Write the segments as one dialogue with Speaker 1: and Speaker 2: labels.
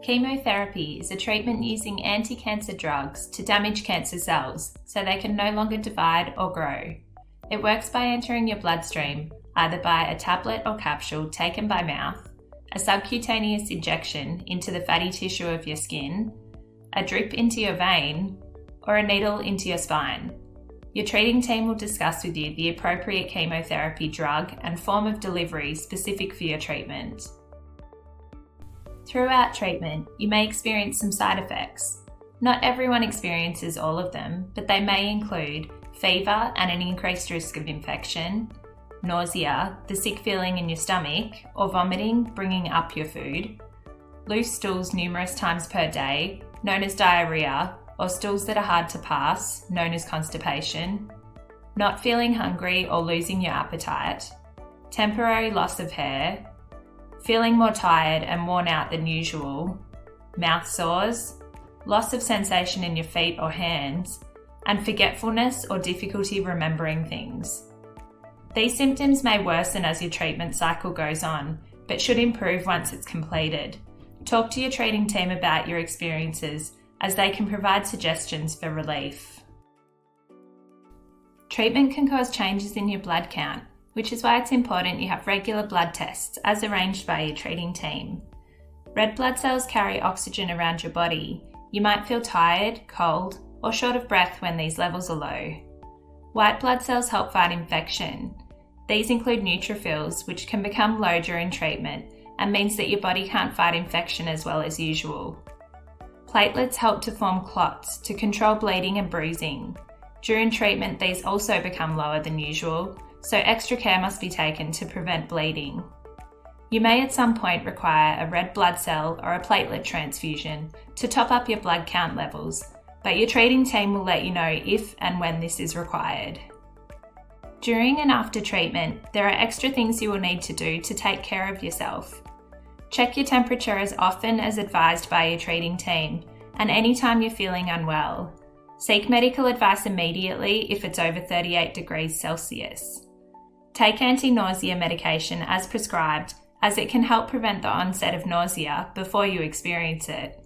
Speaker 1: Chemotherapy is a treatment using anti-cancer drugs to damage cancer cells so they can no longer divide or grow. It works by entering your bloodstream, either by a tablet or capsule taken by mouth, a subcutaneous injection into the fatty tissue of your skin, a drip into your vein, or a needle into your spine. Your treating team will discuss with you the appropriate chemotherapy drug and form of delivery specific for your treatment. Throughout treatment, you may experience some side effects. Not everyone experiences all of them, but they may include fever and an increased risk of infection, nausea, the sick feeling in your stomach, or vomiting, bringing up your food, loose stools numerous times per day, known as diarrhea, or stools that are hard to pass, known as constipation, not feeling hungry or losing your appetite, temporary loss of hair, feeling more tired and worn out than usual, mouth sores, loss of sensation in your feet or hands, and forgetfulness or difficulty remembering things. These symptoms may worsen as your treatment cycle goes on, but should improve once it's completed. Talk to your treating team about your experiences, as they can provide suggestions for relief. Treatment can cause changes in your blood count, which is why it's important you have regular blood tests as arranged by your treating team. Red blood cells carry oxygen around your body. You might feel tired, cold, or short of breath when these levels are low. White blood cells help fight infection. These include neutrophils, which can become low during treatment and means that your body can't fight infection as well as usual. Platelets help to form clots to control bleeding and bruising. During treatment, these also become lower than usual, so extra care must be taken to prevent bleeding. You may at some point require a red blood cell or a platelet transfusion to top up your blood count levels, but your treating team will let you know if and when this is required. During and after treatment, there are extra things you will need to do to take care of yourself. Check your temperature as often as advised by your treating team, and anytime you're feeling unwell. Seek medical advice immediately if it's over 38 degrees Celsius. Take anti-nausea medication as prescribed, as it can help prevent the onset of nausea before you experience it.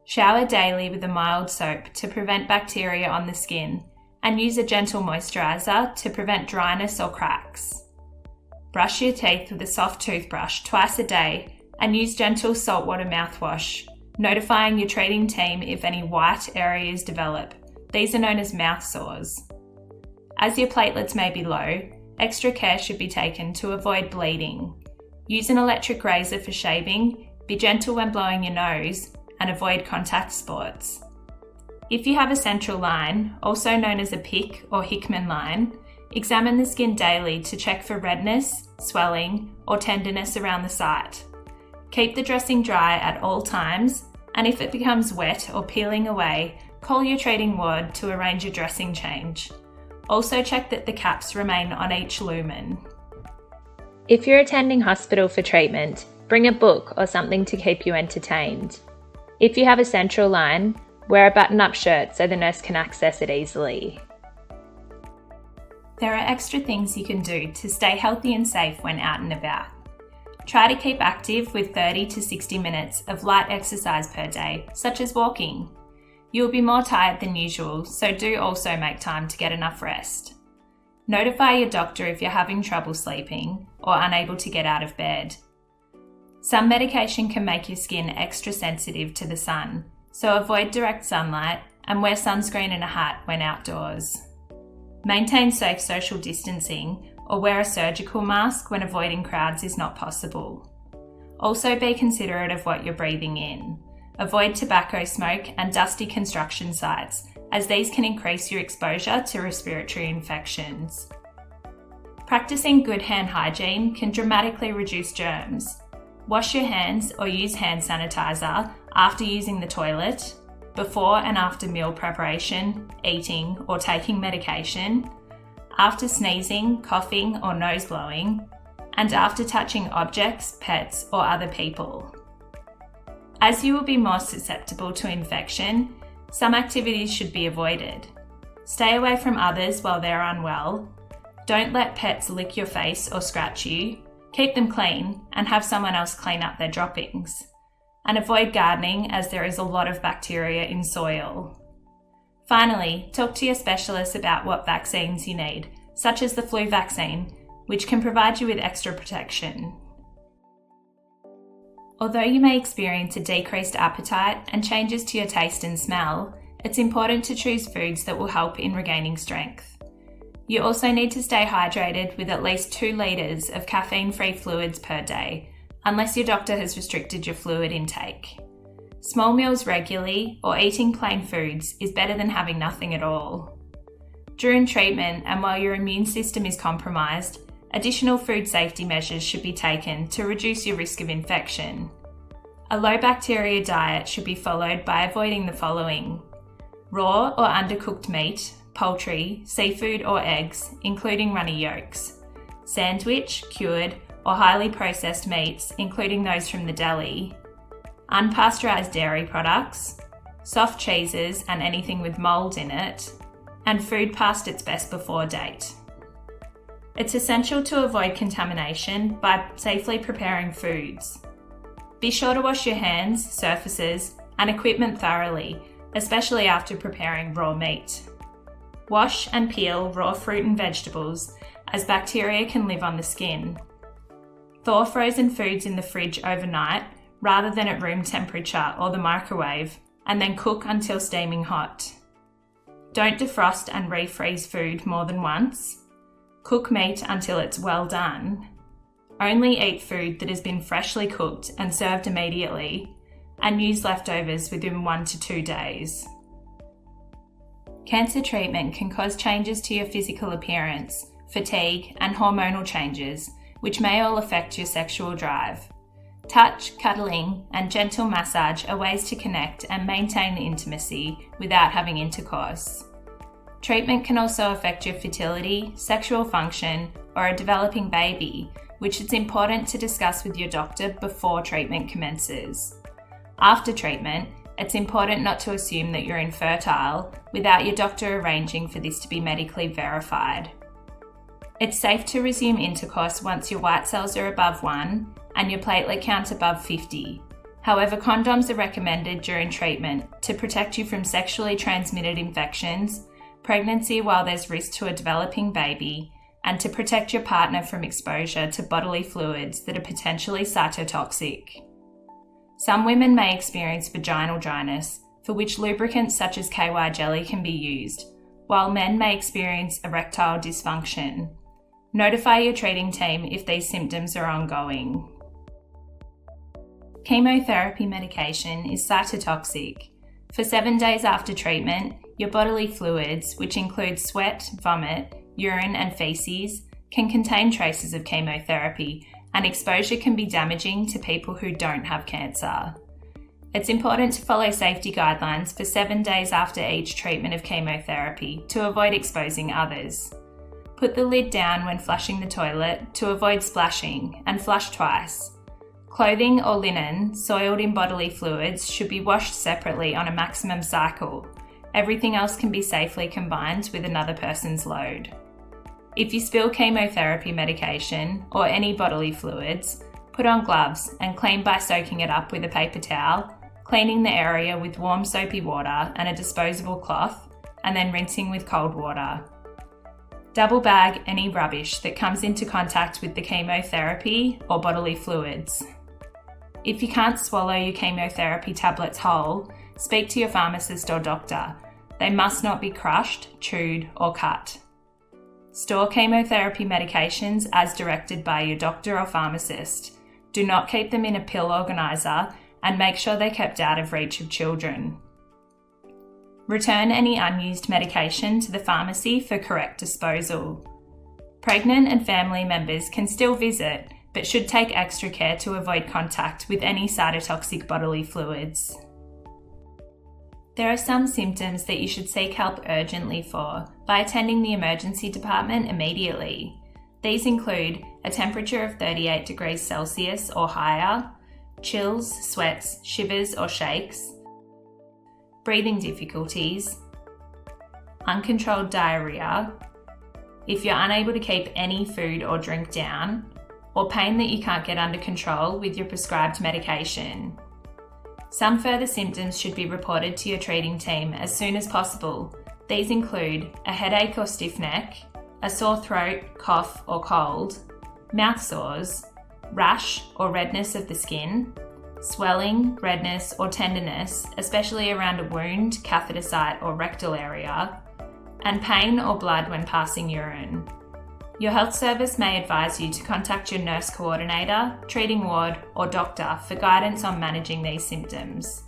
Speaker 1: Shower daily with a mild soap to prevent bacteria on the skin, and use a gentle moisturiser to prevent dryness or cracks. Brush your teeth with a soft toothbrush twice a day and use gentle saltwater mouthwash, notifying your treating team if any white areas develop. These are known as mouth sores. As your platelets may be low, extra care should be taken to avoid bleeding. Use an electric razor for shaving, be gentle when blowing your nose, and avoid contact sports. If you have a central line, also known as a pick or Hickman line, examine the skin daily to check for redness, swelling, or tenderness around the site. Keep the dressing dry at all times, and if it becomes wet or peeling away, call your treating ward to arrange a dressing change. Also check that the caps remain on each lumen. If you're attending hospital for treatment, bring a book or something to keep you entertained. If you have a central line, wear a button-up shirt so the nurse can access it easily. There are extra things you can do to stay healthy and safe when out and about. Try to keep active with 30 to 60 minutes of light exercise per day, such as walking. You'll be more tired than usual, so do also make time to get enough rest. Notify your doctor if you're having trouble sleeping or unable to get out of bed. Some medication can make your skin extra sensitive to the sun, so avoid direct sunlight and wear sunscreen and a hat when outdoors. Maintain safe social distancing or wear a surgical mask when avoiding crowds is not possible. Also be considerate of what you're breathing in. Avoid tobacco smoke and dusty construction sites, as these can increase your exposure to respiratory infections. Practicing good hand hygiene can dramatically reduce germs. Wash your hands or use hand sanitizer after using the toilet, before and after meal preparation, eating or taking medication, after sneezing, coughing or nose blowing, and after touching objects, pets or other people. As you will be more susceptible to infection, some activities should be avoided. Stay away from others while they're unwell. Don't let pets lick your face or scratch you. Keep them clean and have someone else clean up their droppings. and avoid gardening as there is a lot of bacteria in soil. Finally, talk to your specialist about what vaccines you need, such as the flu vaccine, which can provide you with extra protection. Although you may experience a decreased appetite and changes to your taste and smell, it's important to choose foods that will help in regaining strength. You also need to stay hydrated with at least 2 litres of caffeine-free fluids per day, unless your doctor has restricted your fluid intake. Small meals regularly or eating plain foods is better than having nothing at all. During treatment and while your immune system is compromised, additional food safety measures should be taken to reduce your risk of infection. A low bacteria diet should be followed by avoiding the following: raw or undercooked meat, poultry, seafood or eggs, including runny yolks, sandwich, cured or highly processed meats, including those from the deli, unpasteurised dairy products, soft cheeses and anything with mould in it, and food past its best before date. It's essential to avoid contamination by safely preparing foods. Be sure to wash your hands, surfaces, and equipment thoroughly, especially after preparing raw meat. Wash and peel raw fruit and vegetables, as bacteria can live on the skin. Thaw frozen foods in the fridge overnight rather than at room temperature or the microwave, and then cook until steaming hot. Don't defrost and refreeze food more than once. Cook meat until it's well done. Only eat food that has been freshly cooked and served immediately, and use leftovers within 1 to 2 days. Cancer treatment can cause changes to your physical appearance, fatigue, and hormonal changes, which may all affect your sexual drive. Touch, cuddling, and gentle massage are ways to connect and maintain intimacy without having intercourse. Treatment can also affect your fertility, sexual function, or a developing baby, which it's important to discuss with your doctor before treatment commences. After treatment, it's important not to assume that you're infertile without your doctor arranging for this to be medically verified. It's safe to resume intercourse once your white cells are above 1 and your platelet count above 50. However, condoms are recommended during treatment to protect you from sexually transmitted infections, pregnancy while there's risk to a developing baby, and to protect your partner from exposure to bodily fluids that are potentially cytotoxic. Some women may experience vaginal dryness, for which lubricants such as KY jelly can be used, while men may experience erectile dysfunction. Notify your treating team if these symptoms are ongoing. Chemotherapy medication is cytotoxic. For 7 days after treatment, your bodily fluids, which include sweat, vomit, urine and faeces, can contain traces of chemotherapy, and exposure can be damaging to people who don't have cancer. It's important to follow safety guidelines for 7 days after each treatment of chemotherapy to avoid exposing others. Put the lid down when flushing the toilet to avoid splashing, and flush twice. Clothing or linen soiled in bodily fluids should be washed separately on a maximum cycle. Everything else can be safely combined with another person's load. If you spill chemotherapy medication or any bodily fluids, put on gloves and clean by soaking it up with a paper towel, cleaning the area with warm soapy water and a disposable cloth, and then rinsing with cold water. Double bag any rubbish that comes into contact with the chemotherapy or bodily fluids. If you can't swallow your chemotherapy tablets whole, speak to your pharmacist or doctor. They must not be crushed, chewed, or cut. Store chemotherapy medications as directed by your doctor or pharmacist. Do not keep them in a pill organiser, and make sure they're kept out of reach of children. Return any unused medication to the pharmacy for correct disposal. Pregnant and family members can still visit, but should take extra care to avoid contact with any cytotoxic bodily fluids. There are some symptoms that you should seek help urgently for by attending the emergency department immediately. These include a temperature of 38 degrees Celsius or higher, chills, sweats, shivers or shakes, breathing difficulties, uncontrolled diarrhea, if you're unable to keep any food or drink down, or pain that you can't get under control with your prescribed medication. Some further symptoms should be reported to your treating team as soon as possible. These include a headache or stiff neck, a sore throat, cough or cold, mouth sores, rash or redness of the skin, swelling, redness or tenderness, especially around a wound, catheter site or rectal area, and pain or blood when passing urine. Your health service may advise you to contact your nurse coordinator, treating ward, or doctor for guidance on managing these symptoms.